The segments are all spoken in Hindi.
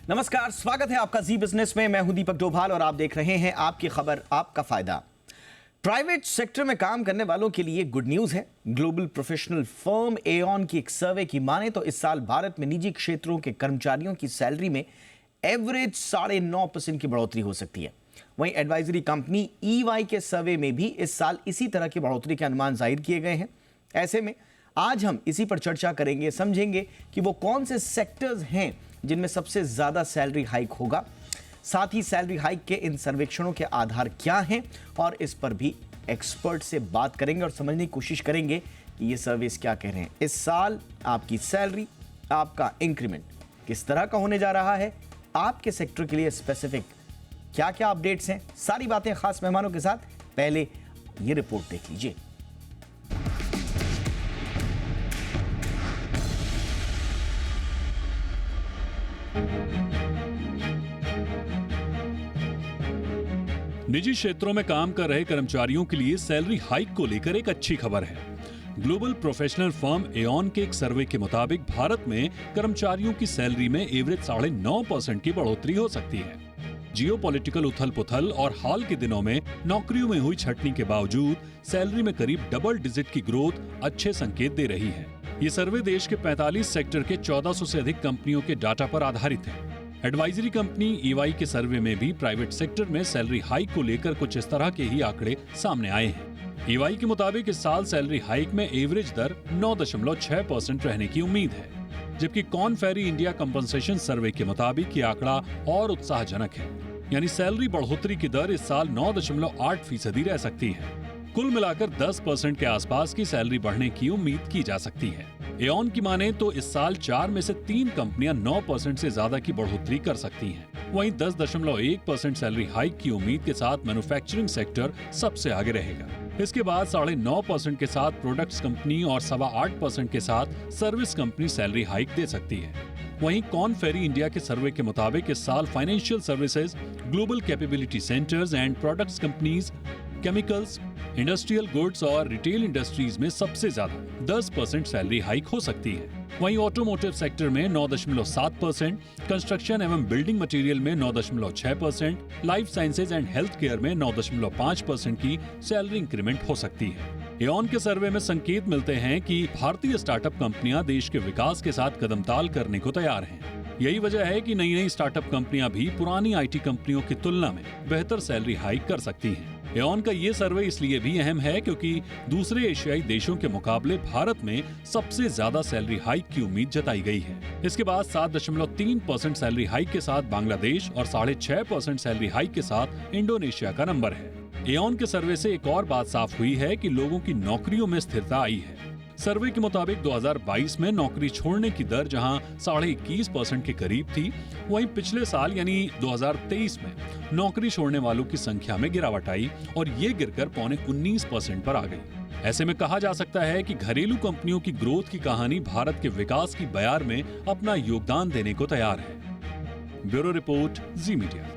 नमस्कार, स्वागत है आपका जी बिजनेस में। मैं हूं दीपक डोभाल और आप देख रहे हैं आपकी खबर आपका फायदा। प्राइवेट सेक्टर में काम करने वालों के लिए गुड न्यूज है। ग्लोबल प्रोफेशनल फर्म एऑन की एक सर्वे की माने तो इस साल भारत में निजी क्षेत्रों के कर्मचारियों की सैलरी में एवरेज 9.5% की बढ़ोतरी हो सकती है। वहीं एडवाइजरी कंपनी ईवाई के सर्वे में भी इस साल इसी तरह की बढ़ोतरी के अनुमान जाहिर किए गए हैं। ऐसे में आज हम इसी पर चर्चा करेंगे, समझेंगे कि वो कौन से सेक्टर्स हैं जिनमें सबसे ज्यादा सैलरी हाइक होगा, साथ ही सैलरी हाइक के इन सर्वेक्षणों के आधार क्या हैं, और इस पर भी एक्सपर्ट से बात करेंगे और समझने की कोशिश करेंगे कि ये सर्विस क्या कह रहे हैं। इस साल आपकी सैलरी, आपका इंक्रीमेंट किस तरह का होने जा रहा है, आपके सेक्टर के लिए स्पेसिफिक क्या क्या अपडेट्स हैं, सारी बातें खास मेहमानों के साथ। पहले ये रिपोर्ट देख लीजिए। निजी क्षेत्रों में काम कर रहे कर्मचारियों के लिए सैलरी हाइक को लेकर एक अच्छी खबर है। ग्लोबल प्रोफेशनल फर्म एऑन के एक सर्वे के मुताबिक भारत में कर्मचारियों की सैलरी में एवरेज 9.5% की बढ़ोतरी हो सकती है। जियोपॉलिटिकल उथल-पुथल और हाल के दिनों में नौकरियों में हुई छटनी के बावजूद सैलरी में करीब डबल डिजिट की ग्रोथ अच्छे संकेत दे रही है। ये सर्वे देश के 45 सेक्टर के 1400 से अधिक कंपनियों के डाटा पर आधारित है। एडवाइजरी कंपनी ईवाई के सर्वे में भी प्राइवेट सेक्टर में सैलरी हाइक को लेकर कुछ इस तरह के ही आंकड़े सामने आए हैं। ईवाई के मुताबिक इस साल सैलरी हाइक में एवरेज दर 9.6% रहने की उम्मीद है, जबकि कॉर्न फेरी इंडिया कंपनसेशन सर्वे के मुताबिक ये आंकड़ा और उत्साहजनक है, यानी सैलरी बढ़ोतरी की दर इस साल 9.8% रह सकती है। कुल मिलाकर 10% के आसपास की सैलरी बढ़ने की उम्मीद की जा सकती है। एऑन की माने तो इस साल 4 में से 3 कंपनियां 9% से ज्यादा की बढ़ोतरी कर सकती हैं। वहीं 10.1% सैलरी हाइक की उम्मीद के साथ मैन्युफैक्चरिंग सेक्टर सबसे आगे रहेगा। इसके बाद 9.5% के साथ प्रोडक्ट्स कंपनी और 8.25% के साथ सर्विस कंपनी सैलरी हाइक दे सकती है। वहीं कॉर्न फेरी इंडिया के सर्वे के मुताबिक इस साल financial services, global capability centres and products companies, chemicals, industrial goods और रिटेल इंडस्ट्रीज में सबसे ज्यादा 10% सैलरी हाइक हो सकती है। वहीं ऑटोमोटिव सेक्टर में 9.7%, कंस्ट्रक्शन एवं बिल्डिंग मटेरियल में 9.6%, life sciences and health care में 9.5% की सैलरी इंक्रीमेंट हो सकती है। एऑन के सर्वे में संकेत मिलते हैं कि भारतीय स्टार्टअप कंपनियां देश के विकास के साथ कदमताल करने को तैयार हैं। यही वजह है कि नई स्टार्टअप कंपनियां भी पुरानी आईटी कंपनियों की तुलना में बेहतर सैलरी हाइक कर सकती हैं। एऑन का ये सर्वे इसलिए भी अहम है क्योंकि दूसरे एशियाई देशों के मुकाबले भारत में सबसे ज्यादा सैलरी हाइक की उम्मीद जताई गई है। इसके बाद 7.3% सैलरी हाइक के साथ बांग्लादेश और 6.5% सैलरी हाइक के साथ इंडोनेशिया का नंबर है। एऑन के सर्वे से एक और बात साफ हुई है कि लोगों की नौकरियों में स्थिरता आई है। सर्वे के मुताबिक 2022 में नौकरी छोड़ने की दर जहां 21.5% के करीब थी, वहीं पिछले साल यानी 2023 में नौकरी छोड़ने वालों की संख्या में गिरावट आई और ये गिरकर 19% पर आ गई। ऐसे में कहा जा सकता है कि घरेलू कंपनियों की ग्रोथ की कहानी भारत के विकास की बयार में अपना योगदान देने को तैयार है। ब्यूरो रिपोर्ट, जी मीडिया।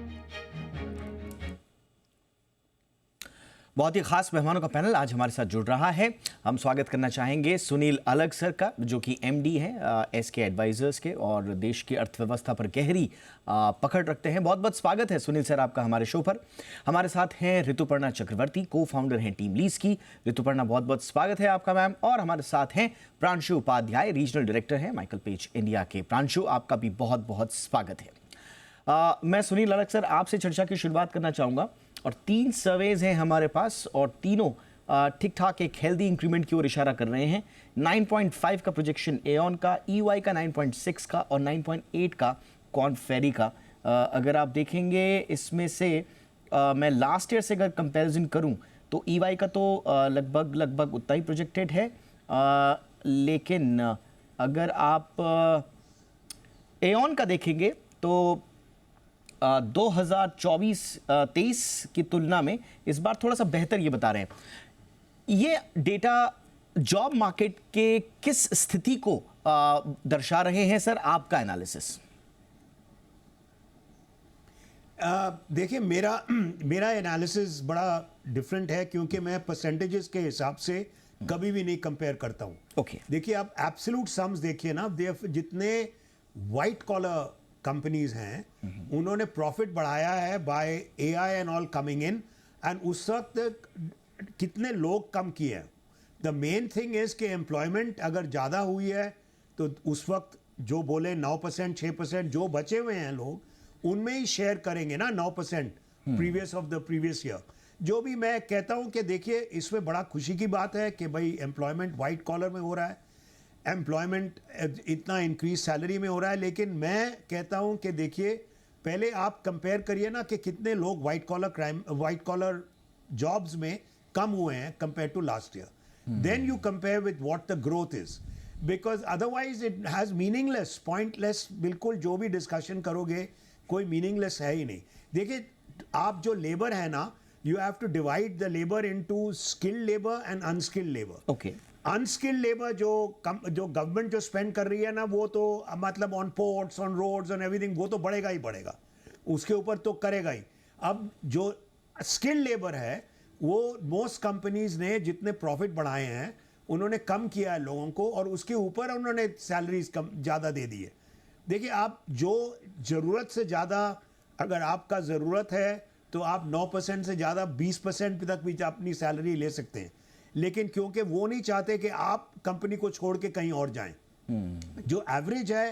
बहुत ही खास मेहमानों का पैनल आज हमारे साथ जुड़ रहा है। हम स्वागत करना चाहेंगे सुनील अलग सर का, जो कि एमडी हैं एसके एडवाइजर्स के और देश की अर्थव्यवस्था पर गहरी पकड़ रखते हैं। बहुत बहुत स्वागत है सुनील सर आपका हमारे शो पर। हमारे साथ हैं ऋतुपर्णा चक्रवर्ती, को फाउंडर हैं टीम लीज की। ऋतुपर्णा, बहुत बहुत स्वागत है आपका मैम। और हमारे साथ हैं प्रांशु उपाध्याय, रीजनल डायरेक्टर हैं माइकल पेज इंडिया के। प्रांशु, आपका भी बहुत बहुत स्वागत है। मैं सुनील अलग सर आपसे चर्चा की शुरुआत करना चाहूँगा। और 3 सर्वेज हैं हमारे पास और तीनों ठीक ठाक एक हेल्दी इंक्रीमेंट की ओर इशारा कर रहे हैं। 9.5 का प्रोजेक्शन एऑन का, ईवाई का 9.6 का और 9.8 का कॉर्न फेरी का। अगर आप देखेंगे इसमें से मैं लास्ट ईयर से अगर कंपैरिजन करूं तो ईवाई का तो लगभग उतना ही प्रोजेक्टेड है, लेकिन अगर आप एऑन का देखेंगे तो 2024-23 की तुलना में इस बार थोड़ा सा बेहतर ये बता रहे हैं। ये डेटा जॉब मार्केट के किस स्थिति को दर्शा रहे हैं सर, आपका एनालिसिस? देखिए, मेरा एनालिसिस बड़ा डिफरेंट है क्योंकि मैं परसेंटेजेस के हिसाब से कभी भी नहीं कंपेयर करता हूं। ओके। देखिए, आप एब्सोल्यूट सम्स देखिए ना, जितने वाइट कॉलर कंपनीज हैं उन्होंने प्रॉफिट बढ़ाया है bye AI and all coming in, and उस वक्त कितने लोग कम किए हैं. द मेन थिंग इज कि एम्प्लॉयमेंट अगर ज़्यादा हुई है तो उस वक्त जो बोले 9% 6% जो बचे हुए हैं लोग उनमें ही शेयर करेंगे ना 9% previous of the previous year. जो भी मैं कहता हूं कि देखिए इसमें बड़ा खुशी की बात है कि भाई एम्प्लॉयमेंट वाइट कॉलर में हो रहा है, एम्प्लॉयमेंट इतना इंक्रीज सैलरी में हो रहा है, लेकिन मैं कहता हूं कि देखिए पहले आप कंपेयर करिए ना कि कितने लोग वाइट कॉलर जॉब्स में कम हुए हैं compare to last year. Then you compare with what the growth is, because otherwise it has meaningless, pointless, बिल्कुल जो भी डिस्कशन करोगे कोई मीनिंगलेस है ही नहीं. देखिए आप जो लेबर है ना, you have to divide the labor into skilled labor and unskilled labor. Okay. Unskilled labor जो गवर्नमेंट जो स्पेंड कर रही है ना, वो तो मतलब on ports, on roads, on everything, वो तो बढ़ेगा ही बढ़ेगा, उसके ऊपर तो करेगा ही. अब जो स्किल्ड लेबर है वो मोस्ट कंपनीज ने जितने प्रॉफिट बढ़ाए हैं उन्होंने कम किया है लोगों को, और उसके ऊपर उन्होंने सैलरीज कम ज़्यादा दे दी है. देखिए आप जो ज़रूरत से ज़्यादा, अगर आपका ज़रूरत है तो आप 9% से ज़्यादा 20% तक भी अपनी सैलरी ले सकते हैं, लेकिन क्योंकि वो नहीं चाहते कि आप कंपनी को छोड़ के कहीं और जाएं. जो एवरेज है,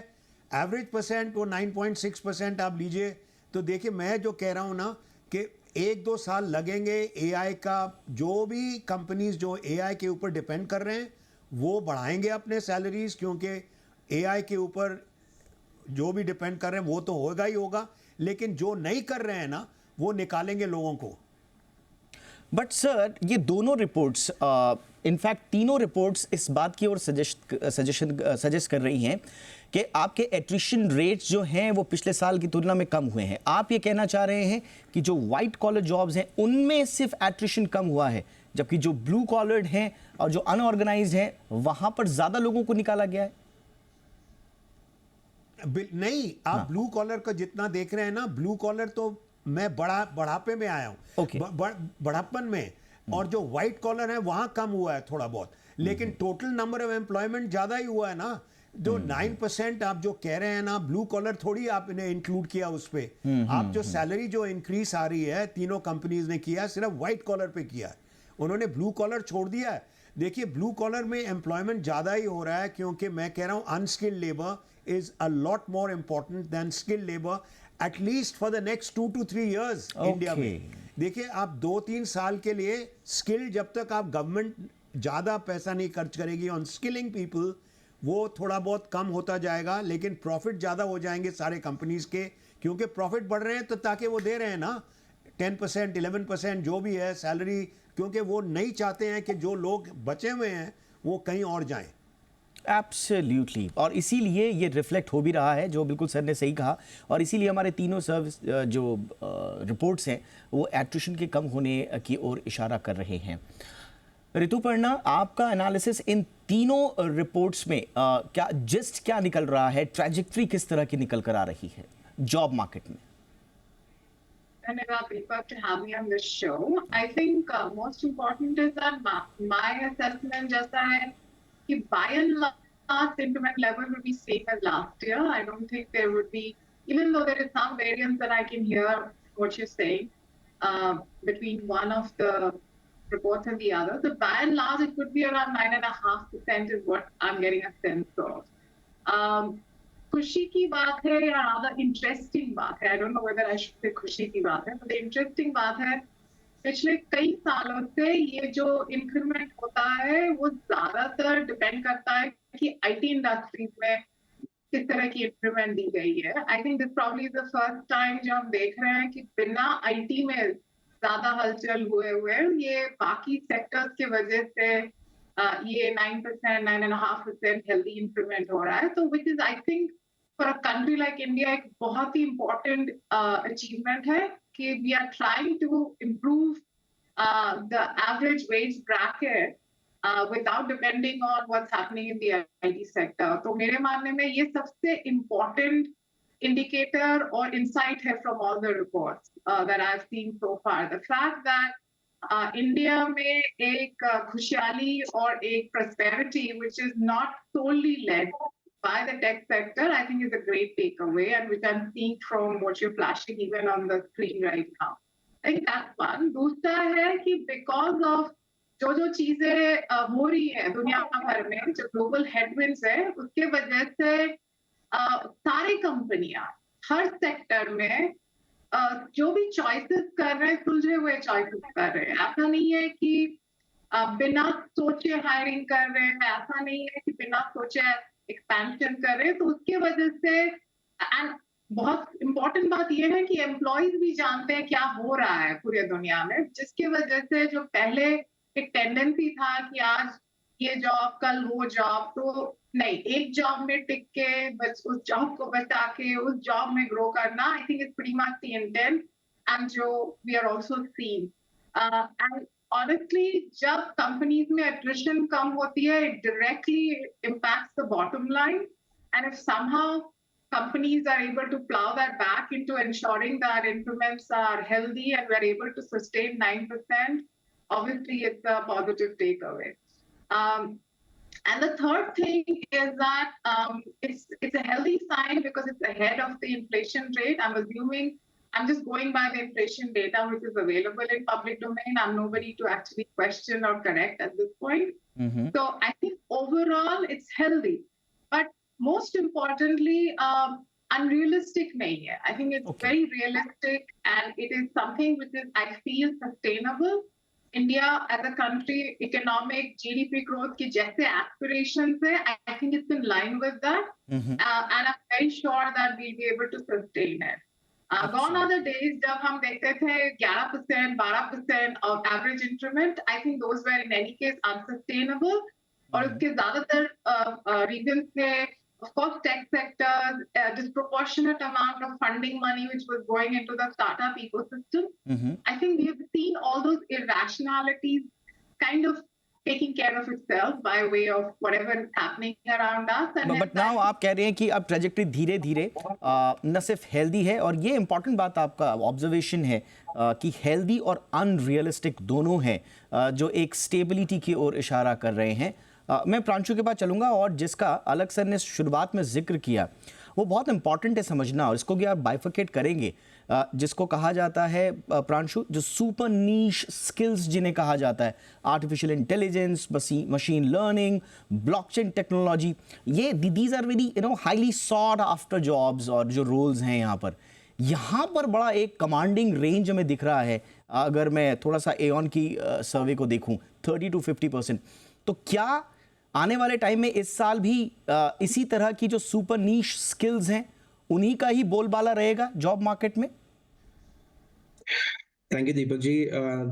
एवरेज परसेंट वो 9.6% आप लीजिए. तो देखिए मैं जो कह रहा हूँ ना कि 1-2 साल लगेंगे एआई का, जो भी कंपनीज जो एआई के ऊपर डिपेंड कर रहे हैं वो बढ़ाएंगे अपने सैलरीज, क्योंकि एआई के ऊपर जो भी डिपेंड कर रहे हैं वो तो होगा ही होगा, लेकिन जो नहीं कर रहे हैं ना वो निकालेंगे लोगों को. बट सर ये दोनों रिपोर्ट्स, इनफैक्ट तीनों रिपोर्ट्स इस बात की ओर सजेस्ट कर रही हैं कि आपके एट्रिशन रेट्स जो हैं वो पिछले साल की तुलना में कम हुए हैं. आप ये कहना चाह रहे हैं कि जो वाइट कॉलर जॉब्स हैं उनमें सिर्फ एट्रिशन कम हुआ है, जबकि जो ब्लू कॉलर्ड हैं और जो अनऑर्गेनाइज्ड हैं वहां पर ज्यादा लोगों को निकाला गया है? नहीं, आप ब्लू कॉलर का जितना देख रहे हैं ना, ब्लू कॉलर तो मैं बढ़ापे में आया हूं. Okay. बढ़ापन में, और जो व्हाइट कॉलर है वहां कम हुआ है थोड़ा बहुत, लेकिन टोटल नंबर ऑफ एम्प्लॉयमेंट ज्यादा ही हुआ है ना. जो 9% आप जो कह रहे हैं ना, ब्लू कॉलर थोड़ी आपने इंक्लूड किया उस पे. आप जो सैलरी जो इंक्रीज आ रही है तीनों कंपनीज ने किया, सिर्फ व्हाइट कॉलर पे किया है, उन्होंने ब्लू कॉलर छोड़ दिया है. देखिए ब्लू कॉलर में एम्प्लॉयमेंट ज्यादा ही हो रहा है, क्योंकि मैं कह रहा हूं unskilled labour is a lot more important than skilled labour, at least for the next 2 to 3 years India में. देखिए आप 2-3 साल के लिए स्किल, जब तक आप गवर्नमेंट ज़्यादा पैसा नहीं खर्च करेगी ऑन स्किलिंग पीपल, वो थोड़ा बहुत कम होता जाएगा, लेकिन प्रॉफिट ज़्यादा हो जाएंगे सारे कंपनीज के, क्योंकि प्रॉफिट बढ़ रहे हैं तो ताकि वो दे रहे हैं ना 10% 11% जो भी है सैलरी, क्योंकि वो नहीं चाहते हैं कि जो लोग बचे हुए हैं वो कहीं और जाएं. एब्सोल्युटली, और इसीलिए ये रिफ्लेक्ट हो भी रहा है, जो बिल्कुल सर ने सही कहा, और इसीलिए हमारे तीनों सर्विस जो रिपोर्ट्स हैं वो एट्रिशन के कम होने की ओर इशारा कर रहे हैं. ऋतुपर्णा, आपका एनालिसिस इन तीनों रिपोर्ट्स में क्या निकल रहा है, ट्रैजेक्टरी किस तरह की निकल कर आ रही है जॉब मार्केट में? Dhanyavad, Deepak, to have me on this show. I think most important is that my assessment जैसा है कि by and large increment level will be same as last year. I don't think there would be, even though there is some variance that I can hear what you're saying between one of the reports and the other. So by and large, it could be around 9.5% is what I'm getting a sense of. खुशी की बात है या rather interesting बात है, I don't know whether I should say खुशी की बात है, but the interesting बात है पिछले कई सालों से ये जो इंक्रीमेंट होता है वो ज्यादातर डिपेंड करता है कि आईटी इंडस्ट्रीज में किस तरह की इंक्रीमेंट दी गई है. I think this probably is the first time जो हम देख रहे हैं कि बिना आईटी में ज्यादा हलचल हुए ये बाकी सेक्टर्स की वजह से ये 9%, 9.5% हेल्दी इंक्रीमेंट हो रहा है. तो which is I think for a country like India एक बहुत ही इंपॉर्टेंट अचीवमेंट है कि we are trying to improve the average wage bracket without depending on what's happening in the IT sector. तो मेरे मानने में ये सबसे important indicator or insight है from all the reports that I've seen so far. The fact that India में एक खुशहाली और एक prosperity which is not solely led by the tech sector, I think is a great takeaway, and which I'm seeing from what you're flashing even on the screen right now. I think that's one. दूसरा है कि because of जो चीजें हो रही है दुनिया भर में, जो ग्लोबल हेडविंड्स है, उसके वजह से सारी कंपनियां हर सेक्टर में जो भी चॉइसेस कर रहे हैं, सुलझे हुए चॉइसेस कर रहे हैं. ऐसा नहीं है कि बिना सोचे हायरिंग कर रहे हैं, ऐसा नहीं है कि बिना सोचे एक्सपेंशन कर रहे हैं. तो उसके वजह से एंड बहुत इंपॉर्टेंट बात यह है कि एम्प्लॉयज भी जानते हैं क्या हो रहा है पूरी दुनिया में, जिसकी वजह से जो पहले एक टेंडेंसी था कि आज ये जॉब कल वो जॉब, तो नहीं, एक जॉब में टिक के बस उस जॉब को बचा के उस जॉब में ग्रो करना, I think is pretty much the intent and जो we are also seeing. And honestly जब कंपनीज में एट्रिशन कम होती है, it directly impacts the bottom line, and if somehow companies are able to plow that back into ensuring that increments are healthy and we're able to sustain 9%, obviously it's a positive takeaway. And the third thing is that it's a healthy sign because it's ahead of the inflation rate. I'm just going by the inflation data which is available in public domain. I'm nobody to actually question or correct at this point. Mm-hmm. So I think overall it's healthy. But most importantly, unrealistic nahi hai. I think it's very realistic and it is something which is, I feel, sustainable. India as a country, economic GDP growth ki jaise aspirations hai, I think it's in line with that. Mm-hmm. And I'm very sure that we'll be able to sustain it. Gone are the days जब हम देखते थे 11%, 12% of average increment. I think those were in any case unsustainable. और उसके ज्यादातर reasons थे, of course, tech sectors, disproportionate amount of funding money which was going into the startup ecosystem. Mm-hmm. I think we have seen all those irrationalities kind of taking care of itself by way of whatever is happening around us. But now आप कह रहे हैं कि अब ट्रेजेक्टरी धीरे धीरे न सिर्फ हेल्दी है, और ये इंपॉर्टेंट बात आपका ऑब्जर्वेशन है कि हेल्दी और अनरियलिस्टिक दोनों हैं, जो एक स्टेबिलिटी की ओर इशारा कर रहे हैं. मैं प्रांशु के पास चलूंगा, और जिसका अलग सर ने शुरुआत में जिक्र किया वो बहुत इंपॉर्टेंट है समझना, और इसको भी आप बाइफिकेट करेंगे, जिसको कहा जाता है प्रांशु, जो सुपर नीश स्किल्स जिन्हें कहा जाता है, artificial intelligence, machine learning, blockchain technology, ये these are very highly sought after jobs और जो रोल्स हैं यहाँ पर बड़ा एक कमांडिंग रेंज हमें दिख रहा है. अगर मैं थोड़ा सा एऑन की सर्वे को देखूं 30 to 50%, तो क्या आने वाले टाइम में इस साल भी इसी तरह की जो सुपर नीश स्किल्स हैं उन्हीं का ही बोलबाला रहेगा जॉब मार्केट में? Thank you Deepak ji.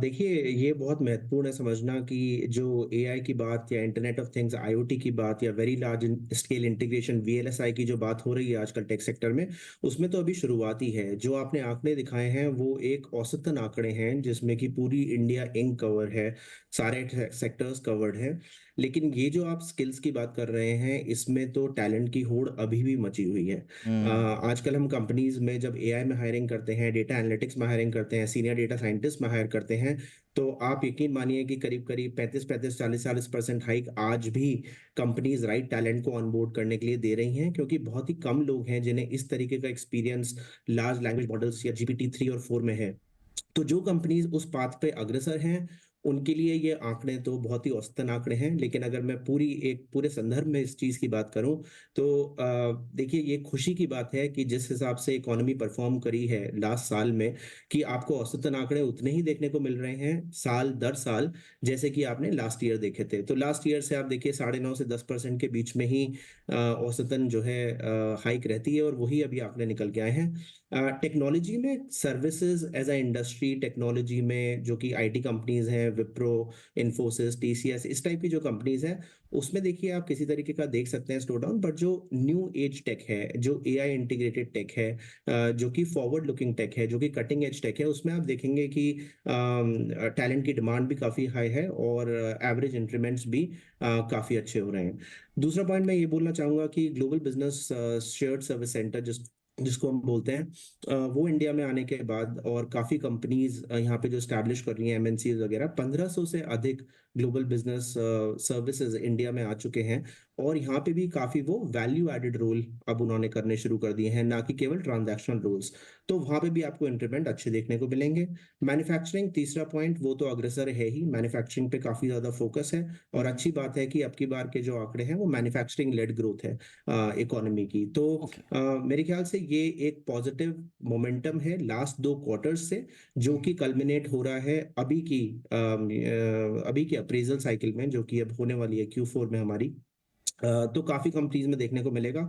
देखिए, ये बहुत महत्वपूर्ण है समझना कि जो एआई की बात या इंटरनेट ऑफ थिंग्स, आईओटी की बात या very large scale integration VLSI की जो बात हो रही है आजकल टेक सेक्टर में, उसमें तो अभी शुरुआत ही है. जो आपने आंकड़े दिखाए हैं वो एक औसतन आंकड़े हैं जिसमें कि पूरी इंडिया इंक कवर है, सारे सेक्टर्स कवर्ड है. लेकिन ये जो आप स्किल्स की बात कर रहे हैं, इसमें तो टैलेंट की होड़ अभी भी मची हुई है. आजकल हम कंपनीज में जब एआई में हायरिंग करते हैं, डेटा एनालिटिक्स में हायरिंग करते हैं, सीनियर डेटा साइंटिस्ट में हायर करते हैं, तो आप यकीन मानिए कि करीब 35-40% हाइक आज भी कंपनीज राइट टैलेंट को ऑनबोर्ड करने के लिए दे रही हैं, क्योंकि बहुत ही कम लोग हैं जिन्हें इस तरीके का एक्सपीरियंस लार्ज लैंग्वेज मॉडल्स या जीपीटी 3 और 4 में है. तो जो कंपनीज उस पाथ पे अग्रसर हैं उनके लिए ये आंकड़े तो बहुत ही औसतन आंकड़े हैं. लेकिन अगर मैं पूरे संदर्भ में इस चीज की बात करूं तो देखिए, ये खुशी की बात है कि जिस हिसाब से इकोनॉमी परफॉर्म करी है लास्ट साल में, कि आपको औसतन आंकड़े उतने ही देखने को मिल रहे हैं साल दर साल जैसे कि आपने लास्ट ईयर देखे थे. तो लास्ट ईयर से आप देखिए 9.5 से 10% के बीच में ही औसतन जो है हाइक रहती है, और वही अभी आंकड़े निकल के आए हैं. टेक्नोलॉजी में services as a industry, technology में जो कि आईटी कंपनीज हैं, विप्रो, इन्फोसिस, टीसीएस, इस टाइप की जो कंपनीज हैं, उसमें देखिए आप किसी तरीके का देख सकते हैं स्लो डाउन. बट जो न्यू एज टेक है, जो एआई इंटीग्रेटेड टेक है, जो कि फॉरवर्ड लुकिंग टेक है, जो कि कटिंग एज टेक है, उसमें आप देखेंगे कि टैलेंट की डिमांड भी काफी हाई है और एवरेज इंक्रीमेंट्स भी काफी अच्छे हो रहे हैं. दूसरा पॉइंट मैं ये बोलना चाहूंगा कि global business shared service centre जिसको हम बोलते हैं, वो इंडिया में आने के बाद और काफ़ी कंपनीज यहाँ पे जो स्टैब्लिश कर रही हैं, एमएनसीज वगैरह, 1500 से अधिक ग्लोबल बिजनेस सर्विसेज इंडिया में आ चुके हैं. और यहाँ पे भी काफ़ी वो वैल्यू एडेड रोल अब उन्होंने करने शुरू कर दिए हैं, ना कि केवल ट्रांज़ैक्शनल रोल्स। तो वहाँ पे भी आपको इंक्रीमेंट अच्छे देखने को मिलेंगे। मैन्युफैक्चरिंग तीसरा पॉइंट, वो तो अग्रसर है ही, मैन्युफैक्चरिंग पे काफ़ी ज़्यादा फ़ोकस है और अच्छी बात है कि अब की बार के जो आंकड़े हैं वो मैन्युफैक्चरिंग लेड ग्रोथ है इकोनॉमी की। तो ओके। मेरे ख्याल से ये एक पॉजिटिव मोमेंटम है लास्ट 2 क्वार्टर्स से, जो कि कल्मिनेट हो रहा है अभी की अप्रेज़ल साइकिल में, जो कि अब होने वाली है Q4 में हमारी। तो काफ़ी कंपनीज़ में देखने को मिलेगा।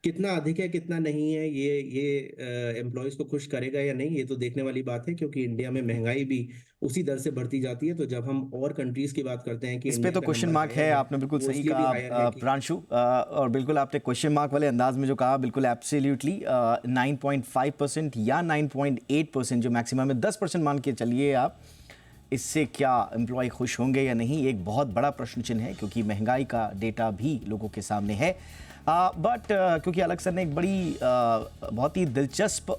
कितना अधिक है, कितना नहीं है, ये एम्प्लॉइज़ को खुश करेगा या नहीं, ये तो देखने वाली बात है, क्योंकि इंडिया में महँगाई भी उसी दर से बढ़ती जाती है। तो जब हम और कंट्रीज़ की बात करते हैं कि इस पे इंडिया तो का क्वेश्चन नंबर मार्क हायर है, है, आपने बिल्कुल वो सही इसलिए भी कहा हायर है कि प्रांशु, और बिल्कुल आपने क्वेश्चन मार्क वाले अंदाज में जो कहा, बिल्कुल एब्सोल्युटली 9.5% या 9.8% जो मैक्सिमम है, 10% मान के चलिए आप, इससे क्या एम्प्लॉय खुश होंगे या नहीं, एक बहुत बड़ा प्रश्न चिन्ह है, क्योंकि महंगाई का डेटा भी लोगों के सामने है। बट क्योंकि अलग सर ने एक बड़ी बहुत ही दिलचस्प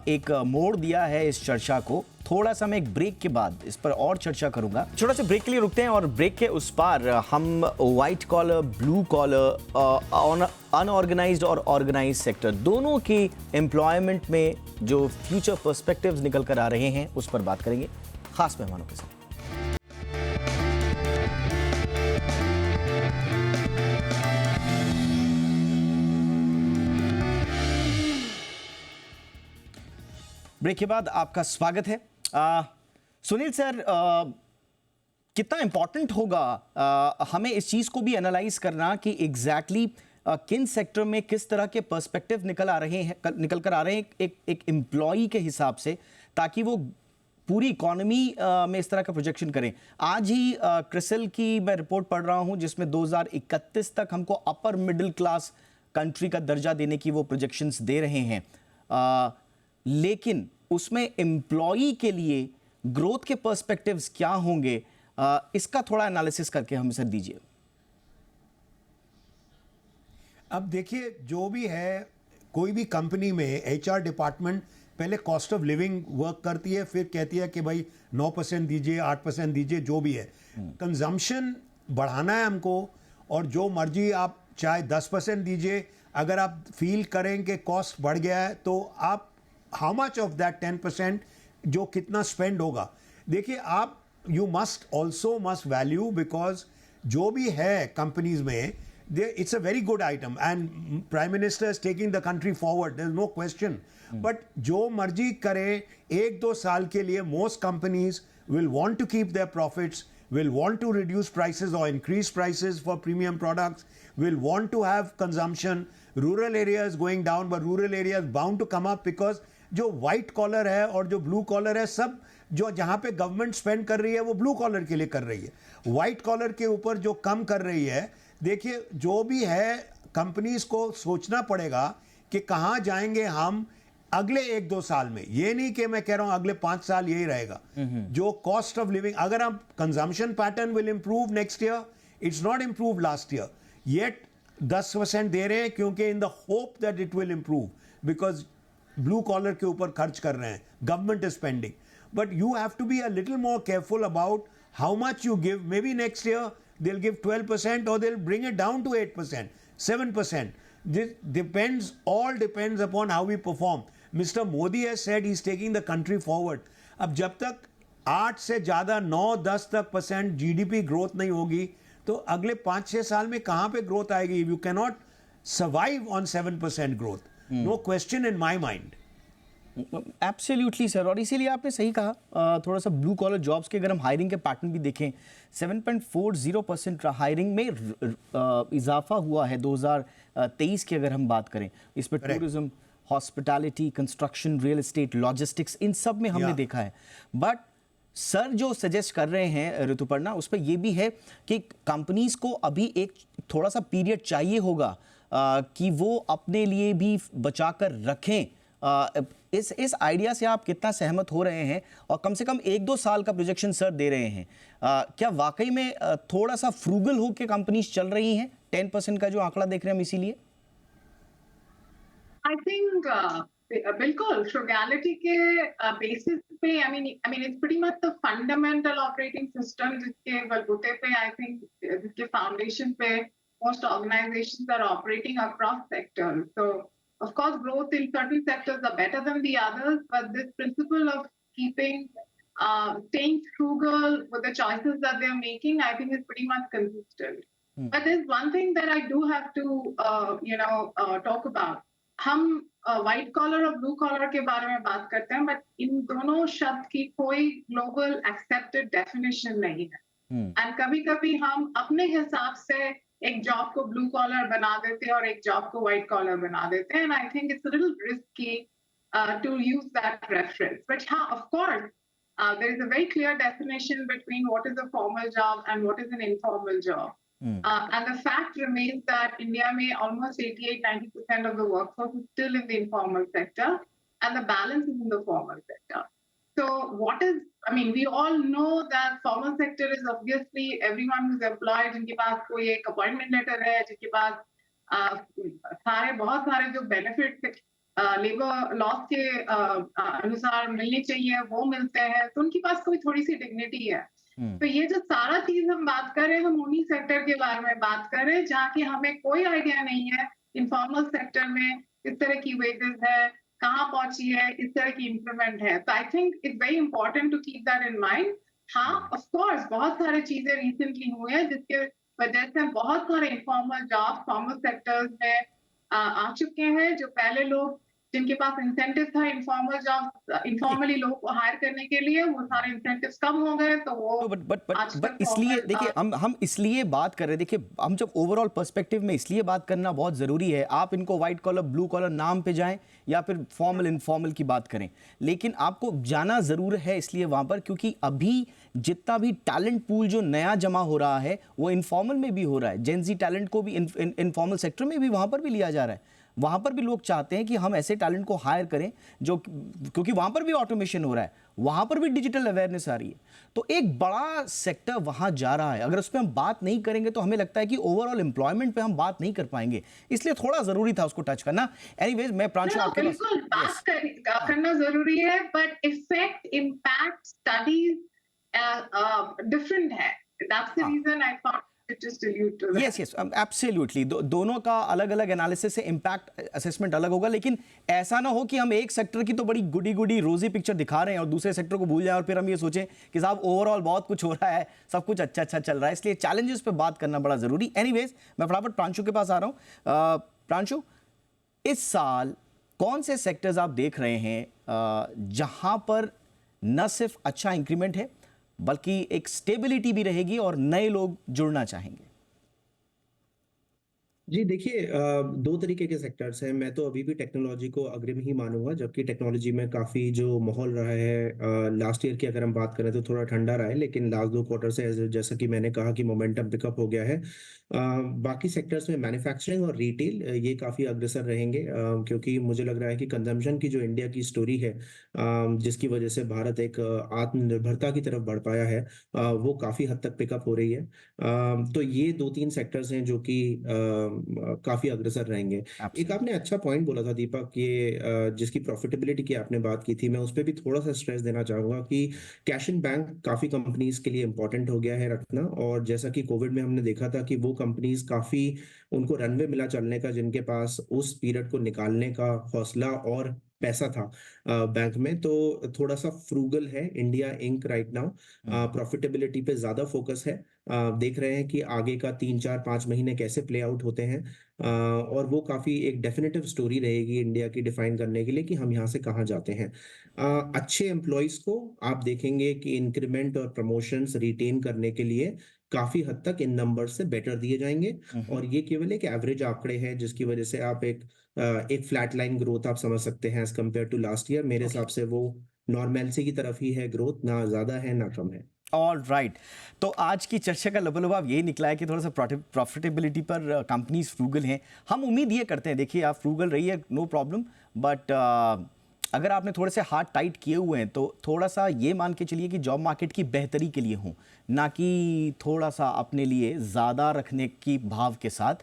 एक मोड़ दिया है इस चर्चा को, थोड़ा सा मैं एक ब्रेक के बाद इस पर और चर्चा करूंगा। छोटा सा ब्रेक के लिए रुकते हैं और ब्रेक के उस पार हम white collar, blue collar, unorganised और ऑर्गेनाइज्ड सेक्टर दोनों के एम्प्लॉयमेंट में जो फ्यूचर पर्सपेक्टिव्स निकल कर आ रहे हैं उस पर बात करेंगे खास मेहमानों के साथ। ब्रेक के बाद आपका स्वागत है। सुनील सर, कितना इम्पॉर्टेंट होगा हमें इस चीज़ को भी एनालाइज करना कि एग्जैक्टली किन सेक्टर में किस तरह के पर्सपेक्टिव निकल कर आ रहे हैं एक एम्प्लॉई के हिसाब से, ताकि वो पूरी इकोनॉमी में इस तरह का प्रोजेक्शन करें। आज ही क्रिसिल की मैं रिपोर्ट पढ़ रहा हूं जिसमें 2031 तक हमको अपर मिडिल क्लास कंट्री का दर्जा देने की वो प्रोजेक्शंस दे रहे हैं, लेकिन उसमें एम्प्लॉई के लिए ग्रोथ के पर्सपेक्टिव्स क्या होंगे, इसका थोड़ा एनालिसिस करके हमें सर दीजिए। अब देखिए, जो भी है, कोई भी कंपनी में एचआर डिपार्टमेंट पहले कॉस्ट ऑफ लिविंग वर्क करती है, फिर कहती है कि भाई 9% दीजिए, 8% दीजिए, जो भी है। कंजम्पशन बढ़ाना है हमको, और जो मर्जी आप चाहे 10% दीजिए, अगर आप फील करें कि कॉस्ट बढ़ गया है तो आप हाउ मच ऑफ दैट 10% जो कितना स्पेंड होगा। देखिए, आप you must also must value, because जो भी है कंपनीज में, it's a very good item and prime minister is taking the country forward, there's no question. But जो मर्जी करे 1-2 साल के लिए, most companies will want to keep their profits, will want to reduce prices or increase prices for premium products, will want to have consumption. Rural areas going down, but rural areas bound to come up, because जो white collar है और जो blue collar है, सब जो जहाँ पे गवर्नमेंट स्पेंड कर रही है वो ब्लू कॉलर के लिए कर रही है। व्हाइट कॉलर के ऊपर जो कम कर रही है, देखिए जो भी है, कंपनीज को सोचना पड़ेगा कि कहाँ जाएंगे हम अगले 1-2 साल में। ये नहीं कि मैं कह रहा हूं अगले 5 साल यही रहेगा। जो कॉस्ट ऑफ लिविंग, अगर हम consumption pattern will improve next year, it's not improve last year yet. 10% दे रहे हैं क्योंकि in the hope that it will improve, because blue collar के ऊपर खर्च कर रहे हैं, government is spending. But you have to be a little more careful about how much you give. Maybe next year they'll give 12% or they'll bring it down to 8%, 7%. This all depends upon how we perform. Mr. Modi has said he's taking the country forward. अब जब तक 8 से ज़्यादा 9-10 तक % GDP ग्रोथ नहीं होगी, तो अगले 5-6 साल में कहाँ पे ग्रोथ आएगी? You cannot survive on 7% growth. No question in my mind. Absolutely sir, और इसीलिए आपने सही कहा, थोड़ा सा ब्लू कॉलर जॉब्स के अगर हम हायरिंग के पैटर्न भी देखें, 7.40% हायरिंग में इजाफा हुआ है 2023 की अगर हम बात करें। इसमें tourism, hospitality, construction, real estate, logistics, इन सब में हमने देखा है। बट सर जो सजेस्ट कर रहे हैं ऋतुपर्णा, उस पर यह भी है कि कंपनीज को अभी एक थोड़ा सा पीरियड चाहिए होगा कि वो अपने लिए भी बचा कर रखें। इस आइडिया से आप कितना सहमत हो रहे हैं, और कम से कम 1-2 साल का प्रोजेक्शन सर दे रहे हैं, क्या वाकई में थोड़ा सा फ्रूगल हो के कंपनीज चल रही हैं? 10% का जो आंकड़ा देख रहे हैं हम, इसीलिए I think बिल्कुल फ्रुगैलिटी के बेसिस पे I mean it's pretty much the fundamental operating system जिसके बलबूते पे आई थिंक जिसके फाउंडेशन पे most organizations are operating across sectors. So of course growth in certain sectors are better than the others, but this principle of keeping staying frugal with the choices that they're making, I think is pretty much consistent. But there's one thing that I do have to talk about. हम व्हाइट कॉलर और ब्लू कॉलर के बारे में बात करते हैं, बट इन दोनों शब्द की कोई ग्लोबल एक्सेप्टेड डेफिनेशन नहीं है। एंड कभी कभी हम अपने हिसाब से एक जॉब को ब्लू कॉलर बना देते हैं और एक जॉब को व्हाइट कॉलर बना देते हैं। And I think it's a little risky to use that reference, but हाँ, of course there is a very clear definition between what is a formal job and what is an informal job. And the fact remains that India may almost 88-90% of the workforce is still in the informal sector, and the balance is in the formal sector. So we all know that formal sector is obviously everyone who's employed, जिनके पास कोई एक appointment letter है, जिनके पास बहुत सारे जो benefits लेबर लॉस के अनुसार मिलनी चाहिए वो मिलते हैं, तो उनके पास कोई थोड़ी सी डिग्निटी है। तो ये जो सारा चीज हम बात कर रहे हैं, हम उन्हीं सेक्टर के बारे में बात कर रहे हैं जहाँ की हमें कोई आइडिया नहीं है इनफॉर्मल सेक्टर में इस तरह की वेजेस है, कहाँ पहुंची है, इस तरह की इंप्रूवमेंट है। तो I think it's very important to keep that in mind. हाँ, ऑफ कोर्स बहुत सारे चीजें रिसेंटली हुए हैं जिसके वजह से बहुत सारे इनफॉर्मल जॉब फॉर्मल सेक्टर्स में आ चुके हैं। जो पहले लोग जिनके पास इंसेंटिव था इनफॉर्मली लोग को हायर करने के लिए, वो सारे इंसेंटिव्स कम हो गए, तो वो बट इसलिए देखिए हम इसलिए बात कर रहे हैं। देखिए हम जब ओवरऑल पर्सपेक्टिव में इसलिए बात करना बहुत जरूरी है। आप इनको व्हाइट कॉलर ब्लू कॉलर नाम पे जाएं या फिर फॉर्मल इनफॉर्मल की बात करें, लेकिन आपको जाना जरूर है इसलिए वहां पर, क्योंकि अभी जितना भी टैलेंट पूल जो नया जमा हो रहा है वो इनफॉर्मल में भी हो रहा है। जेन ज़ी टैलेंट को भी इनफॉर्मल सेक्टर में भी वहां पर भी लिया जा रहा है। वहां पर भी लोग चाहते हैं कि हम ऐसे टैलेंट को हायर करें जो, क्योंकि वहां पर भी ऑटोमेशन हो रहा है, वहां पर भी डिजिटल अवेयरनेस आ रही है, तो एक बड़ा सेक्टर वहां जा रहा है। अगर उस पर हम बात नहीं करेंगे तो हमें लगता है कि ओवरऑल एम्प्लॉयमेंट पे हम बात नहीं कर पाएंगे, इसलिए थोड़ा जरूरी था उसको टच करना। एनीवेज, मैं प्रांशु आपके पास बात करना जरूरी है, but effect impact studies different है। That's the reason I thought Yes, absolutely. दोनों का अलग अलग एनालिसिस से इम्पैक्ट असेसमेंट अलग होगा, लेकिन ऐसा ना हो कि हम एक सेक्टर की तो बड़ी गुडी रोजी पिक्चर दिखा रहे हैं और दूसरे सेक्टर को भूल जाएं और फिर हम ये सोचें कि साहब ओवरऑल बहुत कुछ हो रहा है, सब कुछ अच्छा चल रहा है। इसलिए चैलेंजेस पे बात करना बड़ा जरूरी। एनीवेज, मैं फटाफट प्रांशु के पास आ रहा हूँ। प्रांशु, इस साल कौन से सेक्टर्स आप देख रहे हैं जहां पर न सिर्फ अच्छा इंक्रीमेंट है बल्कि एक स्टेबिलिटी भी रहेगी और नए लोग जुड़ना चाहेंगे? जी देखिए, दो तरीके के सेक्टर्स हैं। मैं तो अभी भी टेक्नोलॉजी को अग्रिम ही मानूंगा, जबकि टेक्नोलॉजी में काफ़ी जो माहौल रहा है लास्ट ईयर की अगर हम बात करें तो थोड़ा ठंडा रहा है, लेकिन लास्ट 2 क्वार्टर से जैसा कि मैंने कहा कि मोमेंटम पिकअप हो गया है। बाकी सेक्टर्स में मैन्युफैक्चरिंग और रिटेल ये काफ़ी अग्रसर रहेंगे, क्योंकि मुझे लग रहा है कि कंजम्पशन की जो इंडिया की स्टोरी है, जिसकी वजह से भारत एक आत्मनिर्भरता की तरफ बढ़ पाया है, वो काफ़ी हद तक पिकअप हो रही है। तो ये 2-3 सेक्टर्स हैं जो कि काफी अग्रसर रहेंगे। एक आपने अच्छा पॉइंट बोला था दीपक, ये जिसकी प्रॉफिटेबिलिटी की आपने बात की थी, मैं उस पर भी थोड़ा सा स्ट्रेस देना चाहूंगा कि कैश इन बैंक काफी कंपनीज के लिए इंपॉर्टेंट हो गया है रखना। और जैसा कि कोविड में हमने देखा था कि वो कंपनीज काफी उनको रनवे मिला चलने का, जिनके पास उस पीरियड को निकालने का हौसला और पैसा था बैंक में, तो थोड़ा सा फ्रूगल है India Inc right now. Profitability पे ज्यादा फोकस है। देख रहे हैं कि आगे का 3-4-5 महीने कैसे प्ले आउट होते हैं, और वो काफी एक डेफिनेटिव स्टोरी रहेगी इंडिया की डिफाइन करने के लिए कि हम यहाँ से कहाँ जाते हैं। अच्छे एम्प्लॉयज को आप देखेंगे कि इंक्रीमेंट और प्रमोशंस रिटेन करने के लिए काफी हद तक इन नंबर से बेटर दिए जाएंगे, और ये केवल एक एवरेज आंकड़े हैं जिसकी वजह से आप एक फ्लैट लाइन ग्रोथ आप समझ सकते हैं as compare to last year. मेरे हिसाब से वो नॉर्मलसी की तरफ ही है ग्रोथ, ना ज्यादा है ना कम है। ऑल राइट, तो आज की चर्चा का लबोलबाब यही निकला है कि थोड़ा सा प्रॉफिटेबिलिटी पर कंपनीज फ्रूगल हैं। हम उम्मीद ये करते हैं, देखिए आप फ्रूगल रहिए, नो प्रॉब्लम, बट अगर आपने थोड़े से हाथ टाइट किए हुए हैं तो थोड़ा सा ये मान के चलिए कि जॉब मार्केट की बेहतरी के लिए हों, ना कि थोड़ा सा अपने लिए ज़्यादा रखने की भाव के साथ।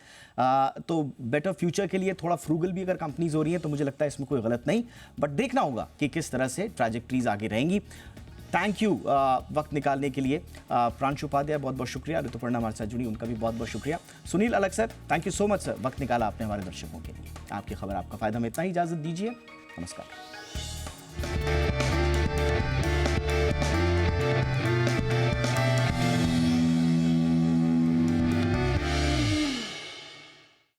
तो बेटर फ्यूचर के लिए थोड़ा फ्रूगल भी अगर कंपनीज हो रही हैं तो मुझे लगता है इसमें कोई गलत नहीं, बट देखना होगा कि किस तरह से ट्रैजेक्टरीज आगे रहेंगी। थैंक यू वक्त निकालने के लिए। प्रांशु उपाध्याय बहुत बहुत शुक्रिया, ऋतुपर्णा हमारे साथ जुड़ी उनका भी बहुत बहुत शुक्रिया। सुनील अलग sir, thank you so much sir, वक्त निकाला आपने हमारे दर्शकों के लिए। आपकी खबर आपका फायदा में, इतना ही इजाज़त दीजिए, नमस्कार।